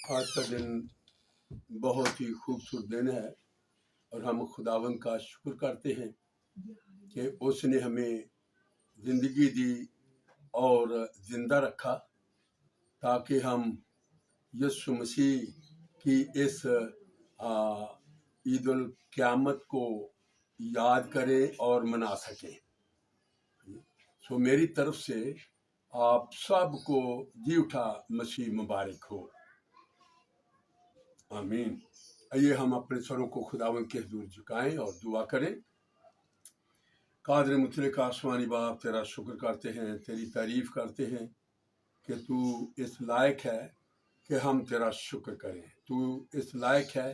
آج کا دن بہت ہی خوبصورت دن ہے اور ہم خداوند کا شکر کرتے ہیں کہ اس نے ہمیں زندگی دی اور زندہ رکھا تاکہ ہم یسوع مسیح کی اس عید القیامت کو یاد کریں اور منا سکیں۔ میری طرف سے آپ سب کو جی اٹھا مسیح مبارک ہو، آمین۔ آئیے ہم اپنے سروں کو خداوند کے حضور جھکائیں اور دعا کریں۔ قادر مطلق آسمانی باپ، تیرا شکر کرتے ہیں، تیری تعریف کرتے ہیں کہ تو اس لائق ہے کہ ہم تیرا شکر کریں۔ تو اس لائق ہے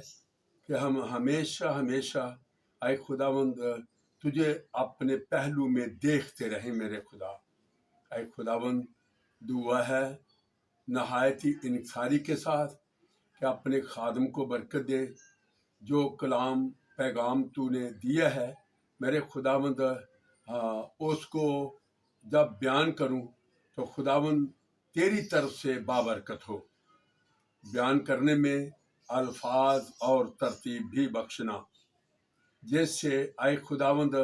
کہ ہم ہمیشہ ہمیشہ اے خداوند تجھے اپنے پہلو میں دیکھتے رہیں۔ میرے خدا، اے خداوند، دعا ہے نہایت ہی انکساری کے ساتھ کہ اپنے خادم کو برکت دے۔ جو کلام پیغام تو نے دیا ہے میرے خداوند، اس کو جب بیان کروں تو خداوند تیری طرف سے بابرکت ہو۔ بیان کرنے میں الفاظ اور ترتیب بھی بخشنا، جس سے اے خداوند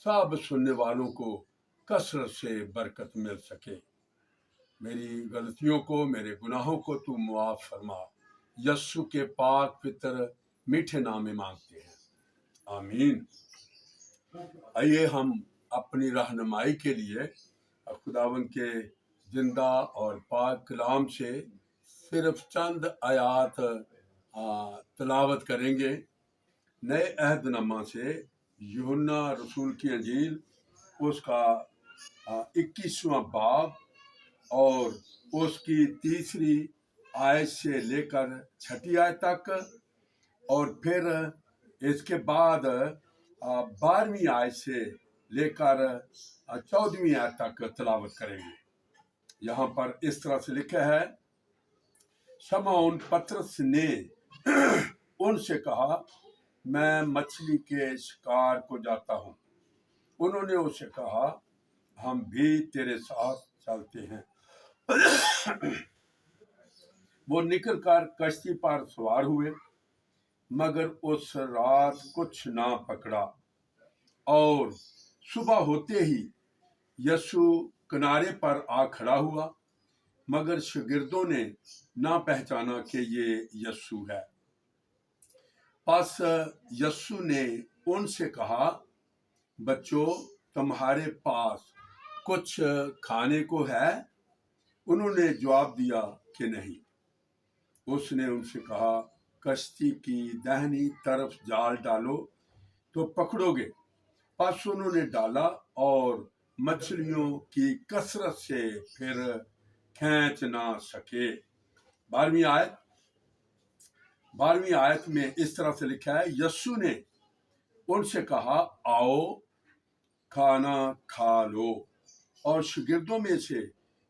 سب سننے والوں کو کثرت سے برکت مل سکے۔ میری غلطیوں کو، میرے گناہوں کو تو معاف فرما۔ یسوع کے پاک پتر میٹھے نام میں مانگتے ہیں، آمین۔ آئیے ہم اپنی رہنمائی کے لیے خداوند کے زندہ اور پاک کلام سے صرف چند آیات تلاوت کریں گے۔ نئے عہد نامہ سے یوحنا رسول کی انجیل، اس کا 21واں باب اور اس کی 3 آیت سے لے کر 6 آیت تک، اور پھر اس کے بعد 12ویں آیت سے لے کر 14ویں آیت تک تلاوت کریں گے۔ یہاں پر اس طرح سے لکھا ہے، شمعون پطرس نے ان سے کہا، میں مچھلی کے شکار کو جاتا ہوں۔ انہوں نے اسے کہا، ہم بھی تیرے ساتھ چلتے ہیں۔ وہ نکل کر کشتی پر سوار ہوئے، مگر اس رات کچھ نہ پکڑا، اور صبح ہوتے ہی یسوع کنارے پر آ کھڑا ہوا، مگر شاگردوں نے نہ پہچانا کہ یہ یسوع ہے۔ پس یسوع نے ان سے کہا، بچوں، تمہارے پاس کچھ کھانے کو ہے؟ انہوں نے جواب دیا کہ نہیں۔ اس نے ان سے کہا، کشتی کی داہنی طرف جال ڈالو تو پکڑو گے۔ پس انہوں نے ڈالا اور مچھلیوں کی کثرت سے پھر کھینچ نہ سکے۔ 12ویں آیت میں اس طرح سے لکھا ہے، یسوع نے ان سے کہا، آؤ کھانا کھا لو۔ اور شاگردوں میں سے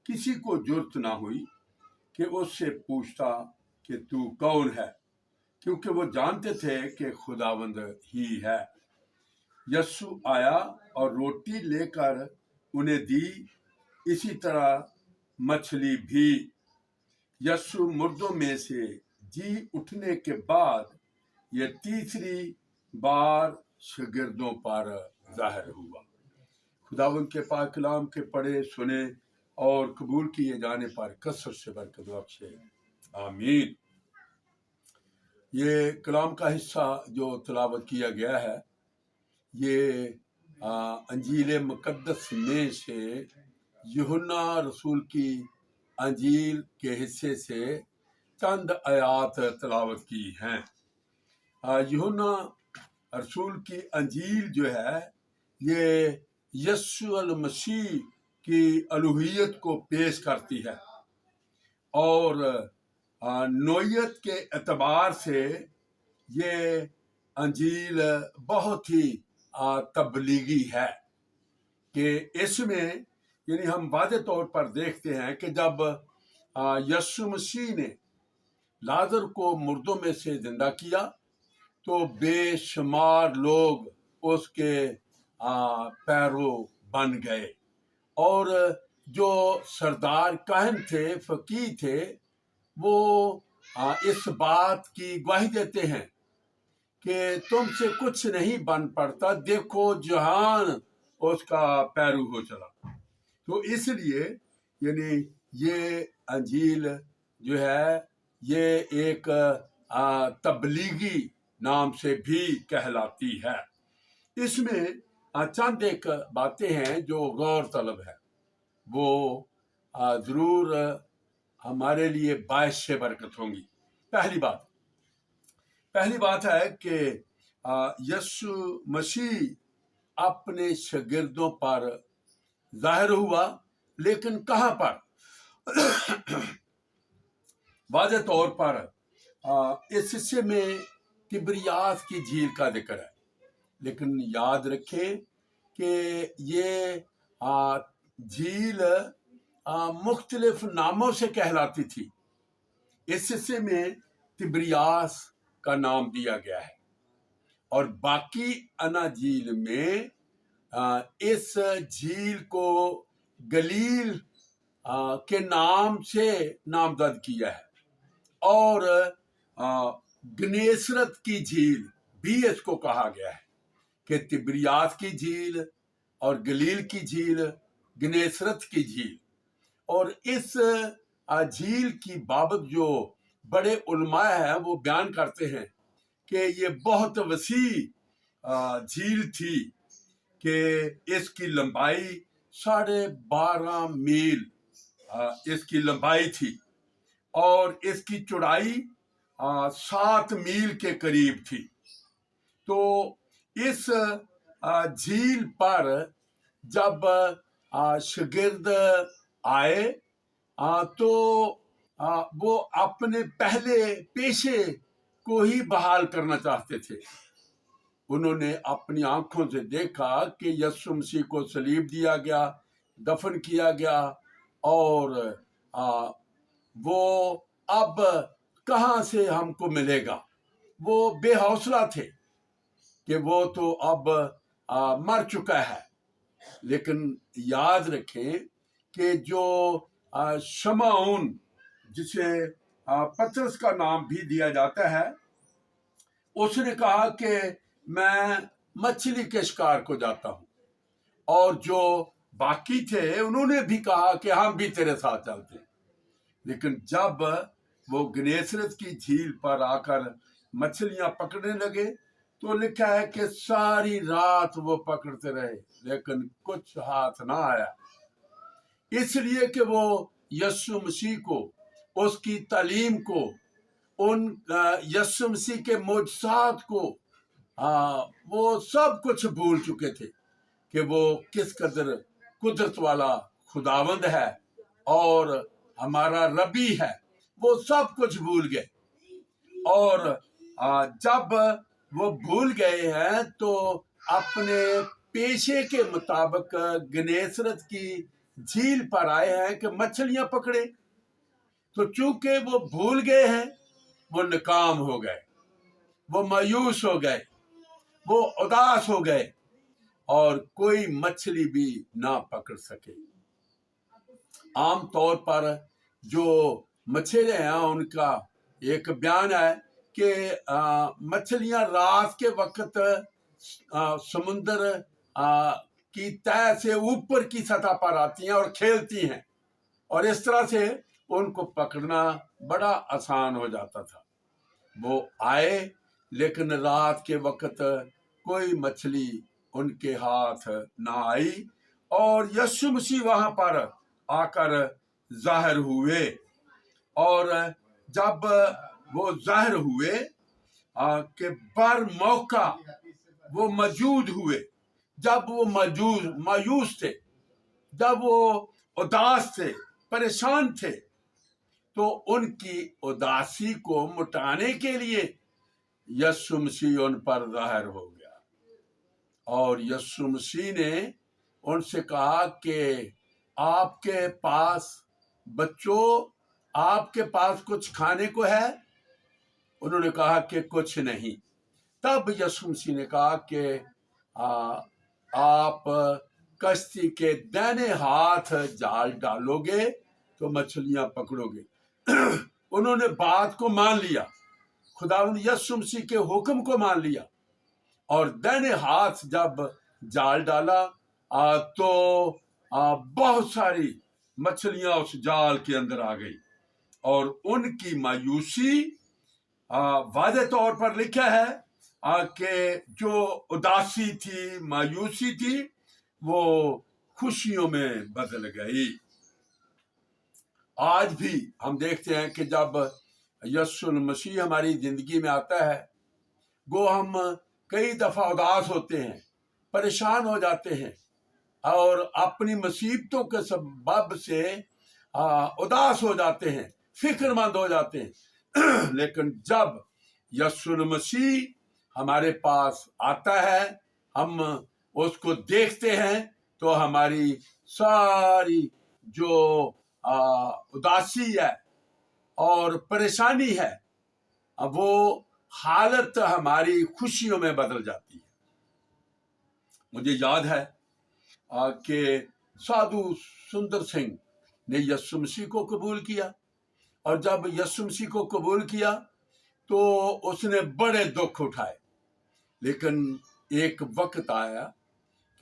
کسی کو جرأت نہ ہوئی کہ اس سے پوچھتا کہ تو کون ہے، کیونکہ وہ جانتے تھے کہ خداوند ہی ہے۔ یسوع آیا اور روٹی لے کر انہیں دی، اسی طرح مچھلی بھی۔ یسوع مردوں میں سے جی اٹھنے کے بعد یہ 3 بار شاگردوں پر ظاہر ہوا۔ خداوند کے پاک کلام کے پڑھے، سنے اور قبول کیے جانے پر کثرت سے برکت بخشے، آمین۔ یہ کلام کا حصہ جو تلاوت کیا گیا ہے، یہ انجیل مقدس میں سے یوحنا رسول کی انجیل کے حصے سے چند آیات تلاوت کی ہیں۔ یوحنا رسول کی انجیل جو ہے، یہ یسوع المسیح کی الوہیت کو پیش کرتی ہے، اور نوعیت کے اعتبار سے یہ انجیل بہت ہی تبلیغی ہے، کہ اس میں یعنی ہم واضح طور پر دیکھتے ہیں کہ جب یسوع مسیح نے لازر کو مردوں میں سے زندہ کیا تو بے شمار لوگ اس کے پیرو بن گئے، اور جو سردار کاہن تھے، فقیہ تھے، وہ इस बात की गवाही देते हैं कि तुमसे कुछ नहीं बन पड़ता, देखो जहान उसका पैरू हो चला। तो इसलिए यानी ये अंजील जो है ये एक तबलीगी नाम से भी कहलाती है। इसमें चंद एक बातें हैं जो गौर तलब है, वो ज़रूर हमारे लिए बायस से बरकत होंगी। पहली बात है कि यीशु मसीह अपने शागिर्दों पर जाहिर हुआ, लेकिन कहाँ पर? वाज़ेह तौर पर इस हिस्से में तिबरियास की झील का जिक्र है, लेकिन याद रखें कि ये झील मुख्तलिफ नामों से कहलाती थी। इस हिस्से में तिबरियास का नाम दिया गया है और बाकी अनाजील में इस झील को गलील के नाम से नामजद किया है और गनेसरत की झील भी इसको कहा गया है कि तिबरियास की झील और गलील की झील, गनेसरत की झील। और इस झील की बाबत जो बड़े उलमा हैं वो बयान करते हैं कि ये बहुत वसी झील थी कि इसकी लंबाई 12.5 मील इसकी लंबाई थी और इसकी चौड़ाई 7 मील के करीब थी। तो इस झील पर जब शागिर्द आए तो वो अपने पहले पेशे को ही बहाल करना चाहते थे। उन्होंने अपनी आंखों से देखा कि यीशु मसीह को सलीब दिया गया, दफन किया गया और वो अब कहाँ से हमको मिलेगा। वो बेहौसला थे कि वो तो अब मर चुका है। लेकिन याद रखें कि जो शमौन, जिसे पतरस का नाम भी दिया जाता है, उसने कहा कि मैं मछली के शिकार को जाता हूं, और जो बाकी थे उन्होंने भी कहा कि हम भी तेरे साथ चलते हैं। लेकिन जब वो गनेसरत की झील पर आकर मछलियां पकड़ने लगे तो लिखा है कि सारी रात वो पकड़ते रहे लेकिन कुछ हाथ ना आया, इसलिए कि वो यीशु मसीह को, उसकी तालीम को, उन यीशु मसीह के मुजसात को वो सब कुछ भूल चुके थे कि वो किस कदर कुदरत वाला खुदावंद है और हमारा रबी है। वो सब कुछ भूल गए और जब वो भूल गए हैं तो अपने पेशे के मुताबिक गनेसरत की झील पर आए हैं कि मछलियां पकड़े। तो चूंकि वो भूल गए हैं, वो नाकाम हो गए, वो मायूस हो गए, वो उदास हो गए और कोई मछली भी ना पकड़ सके। आम तौर पर जो मछलियां हैं उनका एक बयान है कि मछलियां रात के वक्त समुद्र की तह से ऊपर की सतह पर आती हैं और खेलती हैं और इस तरह से उनको पकड़ना बड़ा आसान हो जाता था। वो आए लेकिन रात के वक्त कोई मछली उनके हाथ ना आई और यीशु मसीह वहां पर आकर जाहिर हुए। और जब वो जाहिर हुए कि बर मौका वो मौजूद हुए, जब वो मायूस थे, जब वो उदास थे, परेशान थे, तो उनकी उदासी को मिटाने के लिए यीशु मसीह उन पर जाहिर हो गया और यीशु मसीह ने उनसे कहा कि आपके पास बच्चों, आपके पास कुछ खाने को है? उन्होंने कहा कि कुछ नहीं। तब यीशु मसीह ने कहा कि आप कश्ती के दाहिने हाथ जाल डालोगे तो मछलियां पकड़ोगे, उन्होंने बात को मान लिया, खुदावंद यीशु मसीह के हुक्म को मान लिया, और दाहिने हाथ जब जाल डाला तो बहुत सारी मछलियां उस जाल के अंदर आ गई, और उनकी मायूसी वाज़ेह तौर पर लिखा है कि जो उदासी थी, मायूसी थी, वो खुशियों में बदल गई। आज भी हम देखते हैं कि जब यीशु मसीह हमारी जिंदगी में आता है, वो हम कई दफा उदास होते हैं, परेशान हो जाते हैं और अपनी मुसीबतों के सबब से उदास हो जाते हैं, फिक्रमंद हो जाते हैं। लेकिन जब यीशु मसीह हमारे पास आता है, हम उसको देखते हैं, तो हमारी सारी जो उदासी है और परेशानी है, वो हालत हमारी खुशियों में बदल जाती है। मुझे याद है कि साधु सुंदर सिंह ने यीशु मसीह को कबूल किया, और जब यीशु मसीह को कबूल किया तो उसने बड़े दुख उठाए, लेकिन एक वक्त आया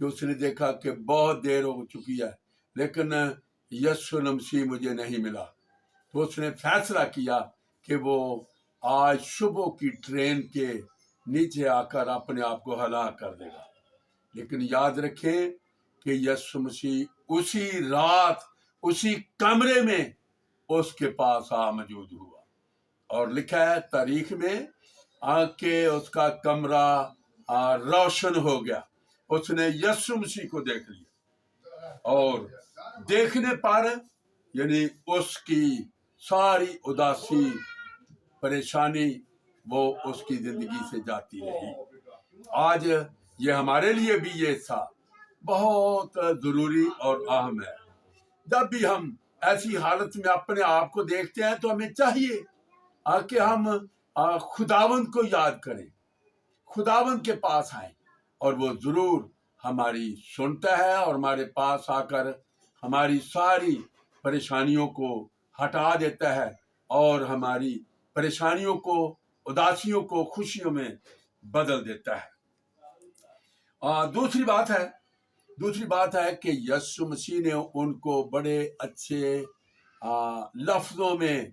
कि उसने देखा कि बहुत देर हो चुकी है, लेकिन यीशु मसीह मुझे नहीं मिला। तो उसने फैसला किया कि वो आज सुबह की ट्रेन के नीचे आकर अपने आप को हलाक कर देगा। लेकिन याद रखें कि यीशु मसीह उसी रात उसी कमरे में उसके पास मौजूद हुआ, और लिखा है तारीख में कि उसका कमरा रोशन हो गया। उसने यीशु मसीह को देख लिया, और देखने पर यानी उसकी सारी उदासी परेशानी वो उसकी जिंदगी से जाती रही। आज ये हमारे लिए भी ये हिस्सा बहुत जरूरी और अहम है। जब भी हम ऐसी हालत में अपने आप को देखते हैं तो हमें चाहिए कि हम खुदावंद को याद करें, खुदावंद के पास आए, और वो जरूर हमारी सुनता है और हमारे पास आकर हमारी सारी परेशानियों को हटा देता है, और हमारी परेशानियों को, उदासियों को खुशियों में बदल देता है। दूसरी बात है कि यीशु मसीह ने उनको बड़े अच्छे लफ्जों में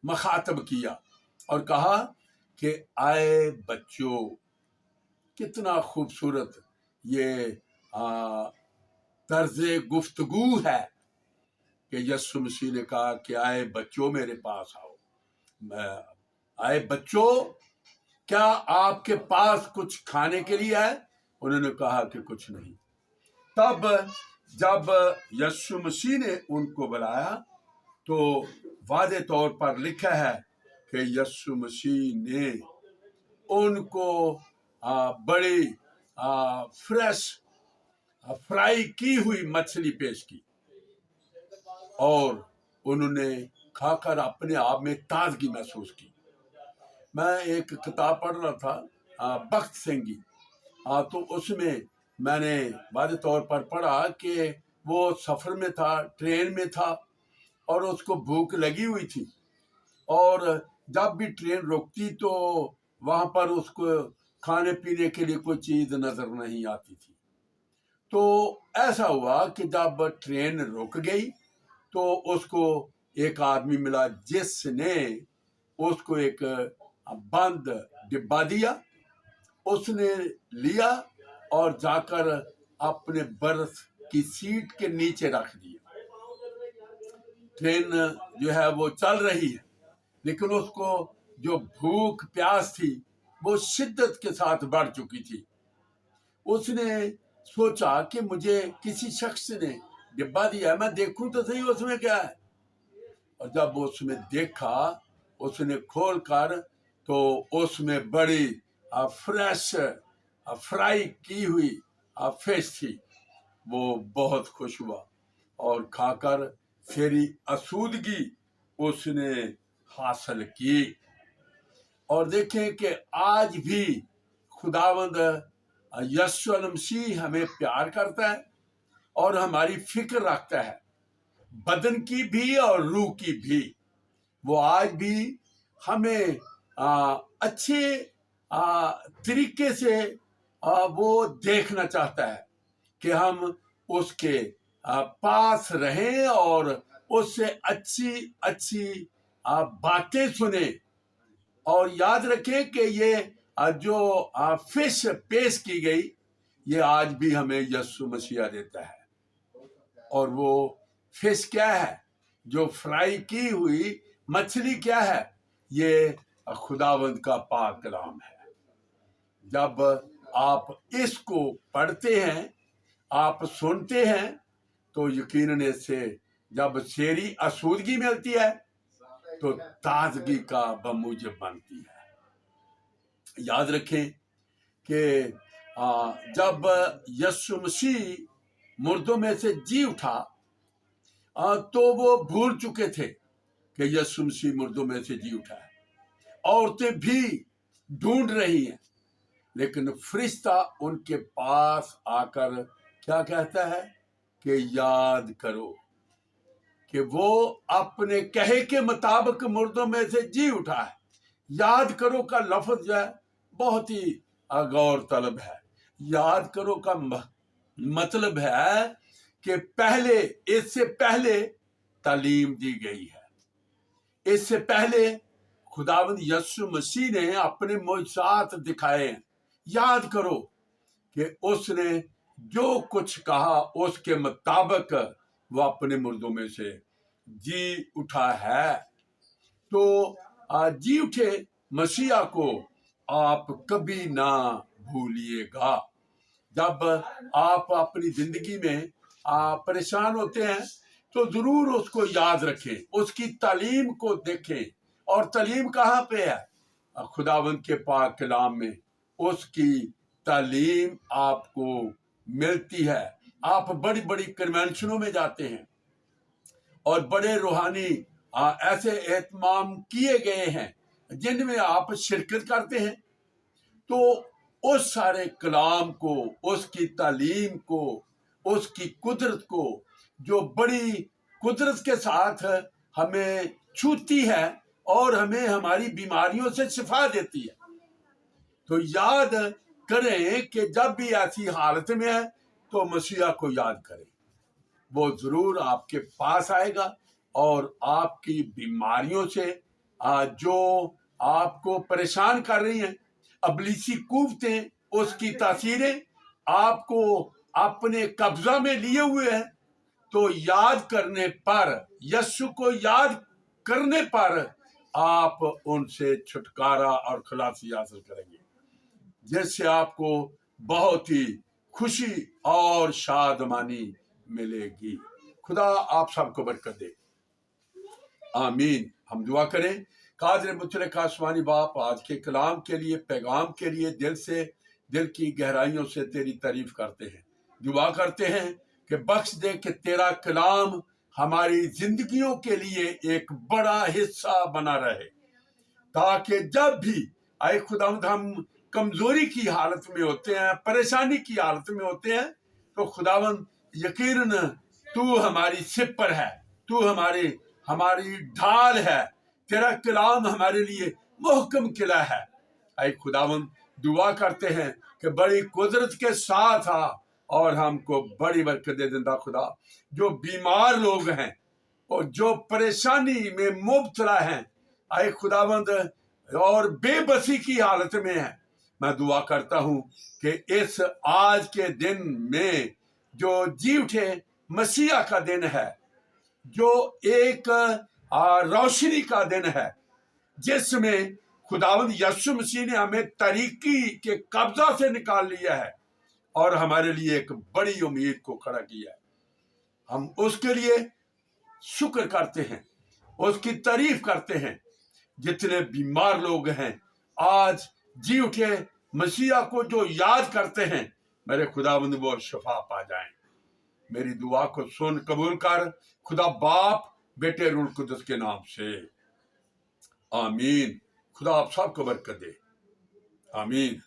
मखातब किया और कहा कि आए बच्चों। कितना खूबसूरत ये तर्ज़े गुफ्तगू है कि यीशु मसीह ने कहा कि आए बच्चों मेरे पास आओ। आए बच्चों, क्या आपके पास कुछ खाने के लिए है? उन्होंने कहा कि कुछ नहीं। तब जब यीशु मसीह ने उनको बुलाया तो वाज़ेह तौर पर लिखा है कि यीशु मसीह ने उनको बड़ी फ्रेश फ्राई की हुई मछली पेश की, और उन्होंने खाकर अपने आप में ताजगी महसूस की। मैं एक किताब पढ़ रहा था बख्त सिंह की, तो उसमें मैंने वाज़ेह तौर पर पढ़ा कि वो सफ़र में था, ट्रेन में था, और उसको भूख लगी हुई थी, और जब भी ट्रेन रुकती तो वहाँ पर उसको खाने पीने के लिए कोई चीज़ नज़र नहीं आती थी। तो ऐसा हुआ कि जब ट्रेन रुक गई तो उसको एक आदमी मिला जिसने उसको एक बंद डिब्बा दिया। उसने लिया और जाकर अपने बर्थ की सीट के नीचे रख दिया। ट्रेन जो है वो चल रही है, लेकिन उसको जो भूख प्यास थी वो शिद्दत के साथ बढ़ चुकी थी। उसने सोचा कि मुझे किसी शख्स ने डिब्बा दिया है, मैं देखूं तो सही उसमें क्या है। और जब उसमें देखा, उसने खोल कर, तो उसमें बड़ी फ्रेश फ्राई की हुई फिश थी। वो बहुत खुश हुआ और खाकर फेरी असूदगी उसने हासिल की। और देखें कि आज भी खुदावंद यीशु मसीह हमें प्यार करता है और हमारी फिक्र रखता है, बदन की भी और रूह की भी। वो आज भी हमें अच्छे तरीके से वो देखना चाहता है कि हम उसके पास रहें और उससे अच्छी अच्छी बातें सुने। और याद रखें कि ये जो फिश पेश की गई, ये आज भी हमें यीशु मसीह देता है। और वो फिश क्या है? जो फ्राई की हुई मछली क्या है? ये खुदावंद का पाक कलाम है। जब आप इसको पढ़ते हैं, आप सुनते हैं, तो यकीनन इससे जब शेरी आसूदगी मिलती है तो ताजगी का बमूजिब बनती है। याद रखें कि जब यीशु मसीह मुर्दों में से जी उठा, तो वो भूल चुके थे कि यीशु मसीह मुर्दों में से जी उठा है। औरतें भी ढूंढ रही हैं, लेकिन फरिश्ता उनके पास आकर क्या कहता है कि याद करो कि वो अपने कहे के मुताबिक मुर्दों में से जी उठा है। याद करो का लफ्ज जो है बहुत ही गौर तलब है। याद करो का मतलब है कि पहले, इससे पहले तालीम दी गई है। इससे पहले खुदावंद यीशु मसीह ने अपने मोजज़ात दिखाए हैं। याद करो कि उसने जो कुछ कहा उसके मुताबिक वो अपने मुर्दों में से जी उठा है। तो जी उठे मसीहा को आप कभी ना भूलिएगा। जब आप अपनी जिंदगी में परेशान होते हैं तो जरूर उसको याद रखें, उसकी तालीम को देखें। और तालीम कहाँ पे है? खुदावंद के पाक कलाम में उसकी तालीम आपको मिलती है। आप बड़ी बड़ी कन्वेंशनों में जाते हैं और बड़े रूहानी ऐसे एहतमाम किए गए हैं जिनमें आप शिरकत करते हैं, तो उस सारे कलाम को, उसकी तालीम को, उसकी कुदरत को, जो बड़ी कुदरत के साथ हमें छूती है और हमें हमारी बीमारियों से शिफा देती है, तो याद करें कि जब भी ऐसी हालत में है तो मसीहा को याद करें। वो जरूर आपके पास आएगा और आपकी बीमारियों से जो आपको परेशान कर रही हैं, अबलीसी कुव्वतें, उसकी तासीरें आपको अपने कब्जा में लिए हुए हैं, तो याद करने पर, यीशु को याद करने पर आप उनसे छुटकारा और खलासी हासिल करेंगे, जिससे आपको बहुत ही खुशी और शादमानी मिलेगी। खुदा आप सबको बरकत दे, आमीन। हम दुआ करें। कादिर मुतलक आसमानी बाप, आज के कलाम के लिए, पैगाम के लिए दिल की गहराइयों से तेरी तारीफ करते हैं। दुआ करते हैं कि बख्श दे कि तेरा कलाम हमारी जिंदगियों के लिए एक बड़ा हिस्सा बना रहे, ताकि जब भी आए खुदावंद हम कमजोरी की हालत में होते हैं, परेशानी की हालत में होते हैं, तो खुदावंद यकीनन तू हमारी सिपर है, तू हमारी ढाल है। तेरा कलाम हमारे लिए मुहकम किला है। ऐ खुदावंद दुआ करते हैं कि बड़ी कुदरत के साथ आ और हमको बड़ी बरकत दे देंदा खुदा। जो बीमार लोग हैं और जो परेशानी में मुब्तला हैं, ऐ खुदावंद, और बेबसी की हालत में है, मैं दुआ करता हूं कि इस आज के दिन में जो जी उठे मसीहा का दिन है, जो एक रोशनी का दिन है, जिसमें खुदावंद यीशु मसीह ने हमें तारीकी के कब्जा से निकाल लिया है और हमारे लिए एक बड़ी उम्मीद को खड़ा किया है। हम उसके लिए शुक्र करते हैं, उसकी तारीफ करते हैं। जितने बीमार लोग हैं आज जी उठे मसीहा को जो याद करते हैं, मेरे खुदावंद वो शफा पा जाएं। मेरी दुआ को सुन कबूल कर, खुदा बाप, बेटे, रूह कुदस के नाम से, आमीन। खुदा आप सबको बरकत दे, आमीन।